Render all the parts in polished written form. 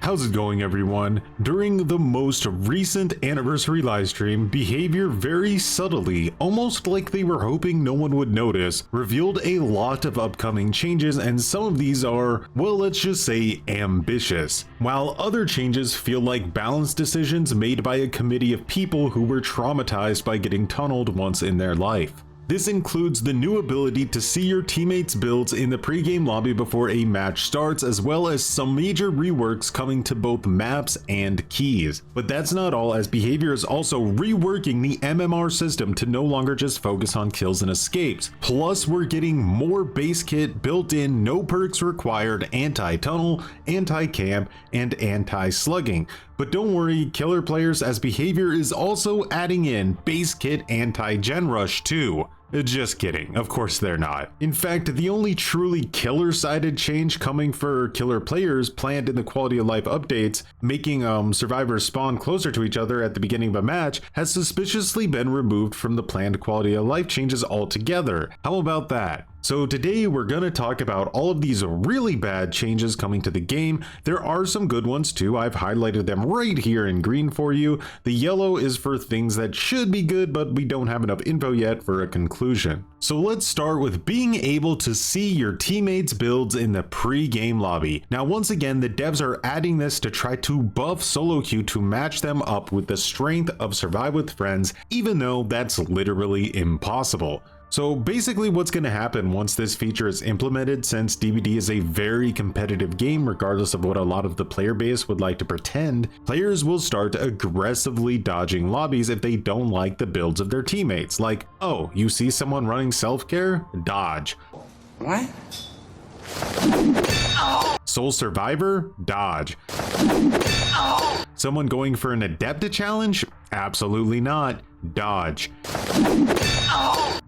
How's it going, everyone? During the most recent anniversary livestream, Behavior very subtly, almost like they were hoping no one would notice, revealed a lot of upcoming changes, and some of these are, well, let's just say ambitious, while other changes feel like balanced decisions made by a committee of people who were traumatized by getting tunneled once in their life. This includes the new ability to see your teammates' builds in the pre-game lobby before a match starts, as well as some major reworks coming to both maps and keys. But that's not all, as Behavior is also reworking the MMR system to no longer just focus on kills and escapes. Plus, we're getting more base kit, built-in, no perks required, anti-tunnel, anti-camp, and anti-slugging. But don't worry, killer players, as Behavior is also adding in base kit anti-gen rush too. Just kidding, of course they're not. In fact, the only truly killer-sided change coming for killer players planned in the quality of life updates, making survivors spawn closer to each other at the beginning of a match, has suspiciously been removed from the planned quality of life changes altogether. How about that? So today we're gonna talk about all of these really bad changes coming to the game. There are some good ones too. I've highlighted them right here in green for you. The yellow is for things that should be good, but we don't have enough info yet for a conclusion. So let's start with being able to see your teammates' builds in the pre-game lobby. Now, once again, the devs are adding this to try to buff solo queue to match them up with the strength of Survive with Friends, even though that's literally impossible. So basically what's going to happen once this feature is implemented, since DBD is a very competitive game regardless of what a lot of the player base would like to pretend, players will start aggressively dodging lobbies if they don't like the builds of their teammates. Like, oh, you see someone running self-care? Dodge. What? Soul Survivor? Dodge. Someone going for an Adepta challenge? Absolutely not. Dodge.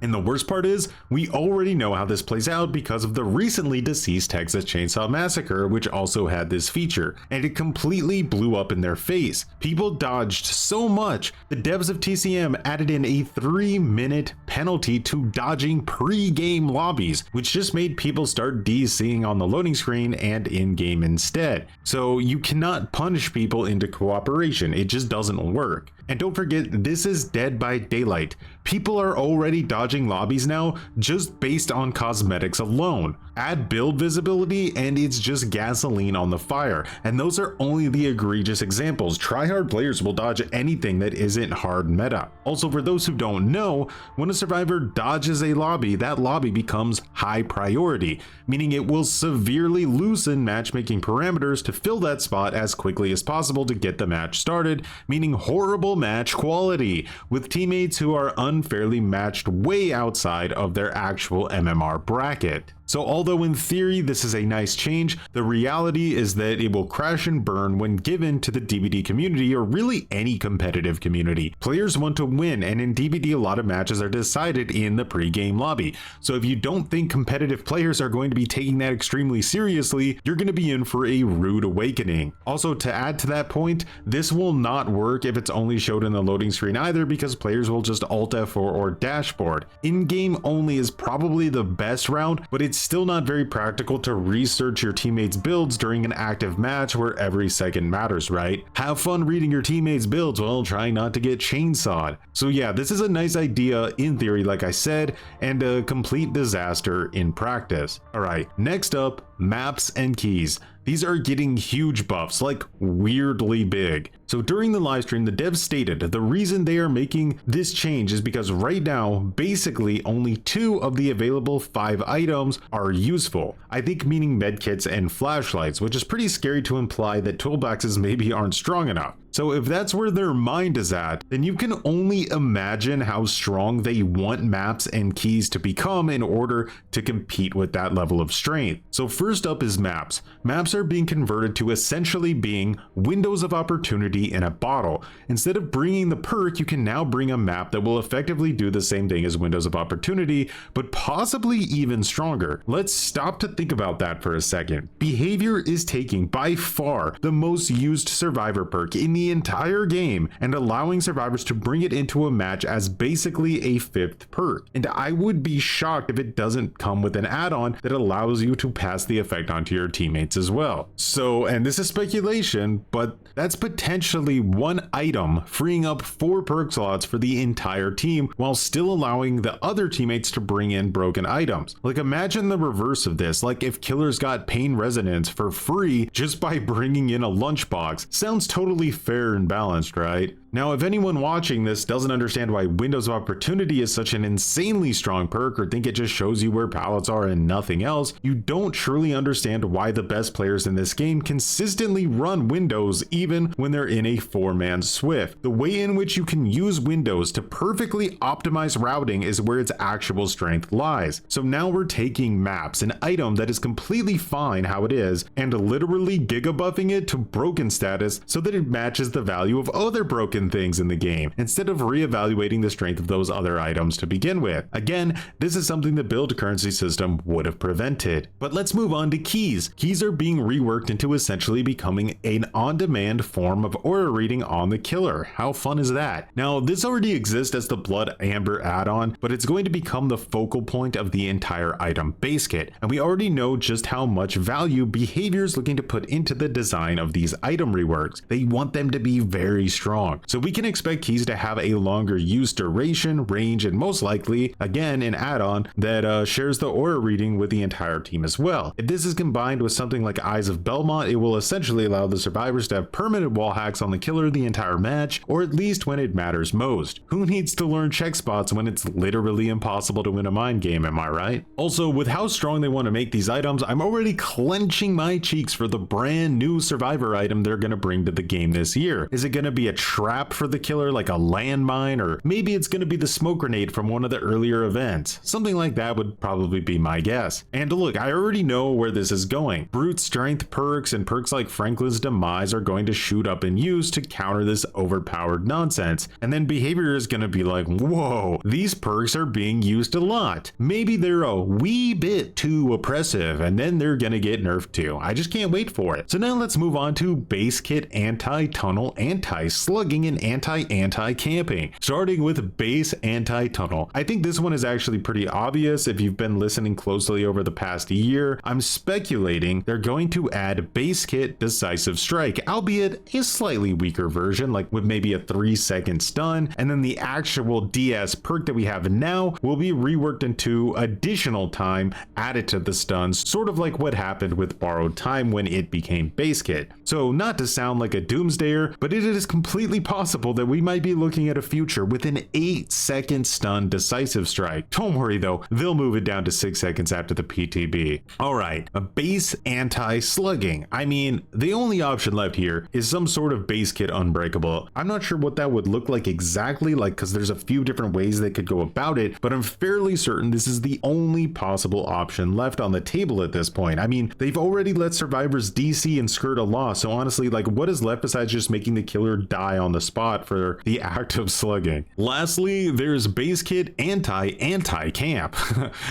And the worst part is, we already know how this plays out because of the recently deceased Texas Chainsaw Massacre, which also had this feature, and it completely blew up in their face. People dodged so much, the devs of TCM added in a 3-minute penalty to dodging pre-game lobbies, which just made people start DCing on the loading screen and in-game instead. So you cannot punish people into cooperation, it just doesn't work. And don't forget, this is Dead by Daylight. People are already dodging lobbies now just based on cosmetics alone. Add build visibility and it's just gasoline on the fire. And those are only the egregious examples. Tryhard players will dodge anything that isn't hard meta. Also, for those who don't know, when a survivor dodges a lobby, that lobby becomes high priority, meaning it will severely loosen matchmaking parameters to fill that spot as quickly as possible to get the match started, meaning horrible match quality, with teammates who are unfairly matched way outside of their actual MMR bracket. So although in theory this is a nice change, the reality is that it will crash and burn when given to the DBD community, or really any competitive community. Players want to win, and in DBD a lot of matches are decided in the pre-game lobby. So if you don't think competitive players are going to be taking that extremely seriously, you're going to be in for a rude awakening. Also, to add to that point, this will not work if it's only showed in the loading screen either, because players will just Alt F4 or dashboard. In-game only is probably the best route, but it's still not very practical to research your teammates' builds during an active match where every second matters, right? Have fun reading your teammates' builds while trying not to get chainsawed. So yeah, this is a nice idea in theory, like I said, and a complete disaster in practice. Alright, next up, maps and keys. These are getting huge buffs, like weirdly big. So during the livestream, the devs stated the reason they are making this change is because right now, basically only 2 of the available 5 items are useful. I think meaning medkits and flashlights, which is pretty scary to imply that toolboxes maybe aren't strong enough. So if that's where their mind is at, then you can only imagine how strong they want maps and keys to become in order to compete with that level of strength. So first up is maps. Maps are being converted to essentially being windows of opportunity in a bottle. Instead of bringing the perk, you can now bring a map that will effectively do the same thing as windows of opportunity, but possibly even stronger. Let's stop to think about that for a second. Behavior is taking by far the most used survivor perk in the the entire game and allowing survivors to bring it into a match as basically a fifth perk. And I would be shocked if it doesn't come with an add-on that allows you to pass the effect onto your teammates as well. So, and this is speculation, but that's potentially one item freeing up 4 perk slots for the entire team while still allowing the other teammates to bring in broken items. Like, imagine the reverse of this, like if killers got pain resonance for free just by bringing in a lunchbox. Sounds totally fair and balanced, right? Now, if anyone watching this doesn't understand why Windows of Opportunity is such an insanely strong perk or think it just shows you where pallets are and nothing else, you don't surely understand why the best players in this game consistently run Windows even when they're in a 4-man Swift. The way in which you can use Windows to perfectly optimize routing is where its actual strength lies. So now we're taking maps, an item that is completely fine how it is, and literally gigabuffing it to broken status so that it matches the value of other broken things in the game, instead of reevaluating the strength of those other items to begin with. Again, this is something the build currency system would have prevented. But let's move on to keys. Keys are being reworked into essentially becoming an on-demand form of aura reading on the killer. How fun is that? Now, this already exists as the Blood Amber add-on, but it's going to become the focal point of the entire item base kit, and we already know just how much value Behavior is looking to put into the design of these item reworks. They want them to be very strong. So we can expect keys to have a longer use duration, range, and most likely, again, an add-on that shares the aura reading with the entire team as well. If this is combined with something like Eyes of Belmont, it will essentially allow the survivors to have permanent wall hacks on the killer the entire match, or at least when it matters most. Who needs to learn check spots when it's literally impossible to win a mind game, am I right? Also, with how strong they want to make these items, I'm already clenching my cheeks for the brand new survivor item they're going to bring to the game this year. Is it going to be a trap for the killer like a landmine, or maybe it's going to be the smoke grenade from one of the earlier events? Something like that would probably be my guess. And look, I already know where this is going. Brute strength perks and perks like Franklin's Demise are going to shoot up in use to counter this overpowered nonsense. And then Behavior is going to be like, whoa, these perks are being used a lot. Maybe they're a wee bit too oppressive, and then they're going to get nerfed too. I just can't wait for it. So now let's move on to base kit anti-tunnel, anti-slugging, and anti-camping. Starting with base anti-tunnel. I think this one is actually pretty obvious if you've been listening closely over the past year. I'm speculating they're going to add base kit decisive strike, albeit a slightly weaker version, like with maybe a 3-second stun, and then the actual DS perk that we have now will be reworked into additional time added to the stuns, sort of like what happened with borrowed time when it became base kit. So not to sound like a doomsdayer, but it is completely possible that we might be looking at a future with an 8-second stun decisive strike. Don't worry though, they'll move it down to 6 seconds after the PTB. Alright, a base anti-slugging. I mean, the only option left here is some sort of base kit unbreakable. I'm not sure what that would look like exactly, because there's a few different ways they could go about it, but I'm fairly certain this is the only possible option left on the table at this point. I mean, they've already let survivors DC and skirt a loss, so honestly, what is left besides just making the killer die on the spot for the act of slugging? Lastly, there's base kit anti-camp.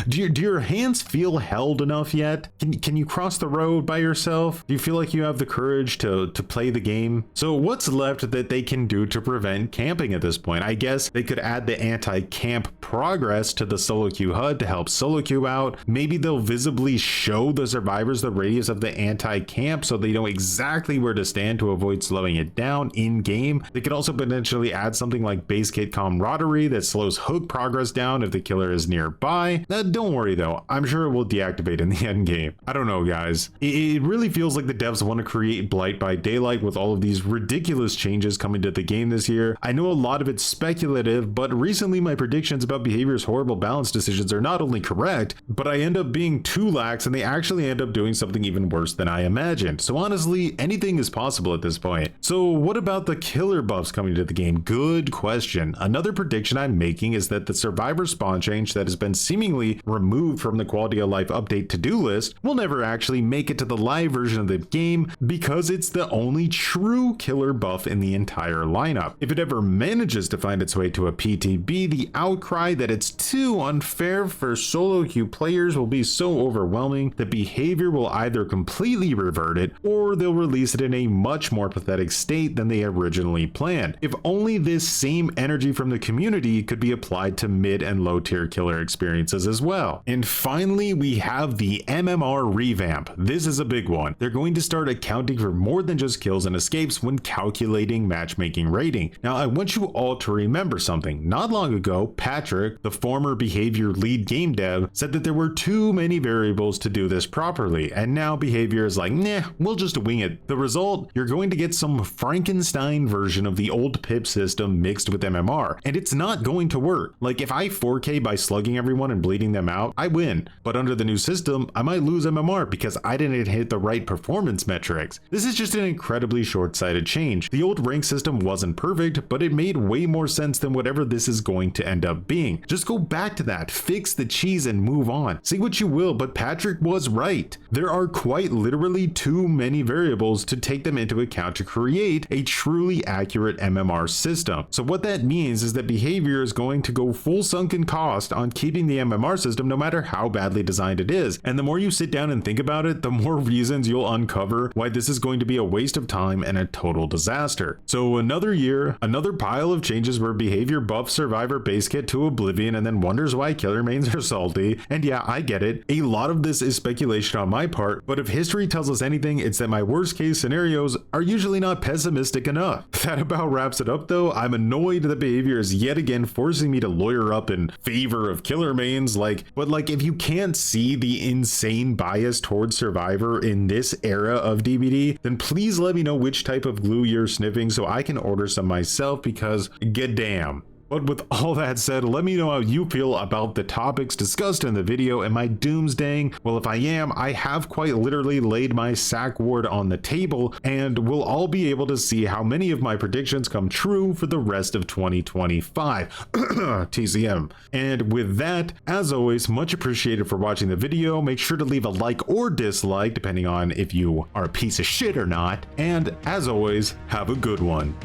do your hands feel held enough yet? Can you cross the road by yourself? Do you feel like you have the courage to play the game? So what's left that they can do to prevent camping at this point? I guess they could add the anti-camp progress to the solo queue HUD to help solo queue out. Maybe they'll visibly show the survivors the radius of the anti-camp so they know exactly where to stand to avoid slowing it down in game. They could also potentially add something like base kit camaraderie that slows hook progress down if the killer is nearby. Don't worry though, I'm sure it will deactivate in the end game. I don't know guys, it really feels like the devs want to create Blight by Daylight with all of these ridiculous changes coming to the game this year. I know a lot of it's speculative, but recently my predictions about Behavior's horrible balance decisions are not only correct, but I end up being too lax and they actually end up doing something even worse than I imagined. So honestly, anything is possible at this point. So what about the killer buff buffs coming to the game? Good question. Another prediction I'm making is that the survivor spawn change that has been seemingly removed from the quality of life update to-do list will never actually make it to the live version of the game because it's the only true killer buff in the entire lineup. If it ever manages to find its way to a PTB, the outcry that it's too unfair for solo queue players will be so overwhelming that behavior will either completely revert it or they'll release it in a much more pathetic state than they originally planned. If only this same energy from the community could be applied to mid and low tier killer experiences as well. And finally, we have the MMR revamp. This is a big one. They're going to start accounting for more than just kills and escapes when calculating matchmaking rating. Now, I want you all to remember something. Not long ago, Patrick, the former behavior lead game dev, said that there were too many variables to do this properly, and now behavior is like, nah, we'll just wing it. The result, you're going to get some Frankenstein version of the old pip system mixed with MMR, and it's not going to work. Like, if I 4K by slugging everyone and bleeding them out, I win, but under the new system, I might lose MMR because I didn't hit the right performance metrics. This is just an incredibly short-sighted change. The old rank system wasn't perfect, but it made way more sense than whatever this is going to end up being. Just go back to that, fix the cheese and move on. Say what you will, but Patrick was right. There are quite literally too many variables to take them into account to create a truly accurate MMR system. So what that means is that behavior is going to go full sunken cost on keeping the MMR system no matter how badly designed it is. And the more you sit down and think about it, the more reasons you'll uncover why this is going to be a waste of time and a total disaster. So another year, another pile of changes where behavior buffs survivor base kit to oblivion and then wonders why killer mains are salty. And yeah, I get it. A lot of this is speculation on my part, but if history tells us anything, it's that my worst case scenarios are usually not pessimistic enough. That about wraps it up though. I'm annoyed that behavior is yet again forcing me to lawyer up in favor of killer mains, but if you can't see the insane bias towards survivor in this era of DBD, then please let me know which type of glue you're sniffing so I can order some myself, because goddamn. But with all that said, let me know how you feel about the topics discussed in the video. Am I doomsdaying? Well, if I am, I have quite literally laid my sack ward on the table, and we'll all be able to see how many of my predictions come true for the rest of 2025. TCM. And with that, as always, much appreciated for watching the video. Make sure to leave a like or dislike, depending on if you are a piece of shit or not. And as always, have a good one.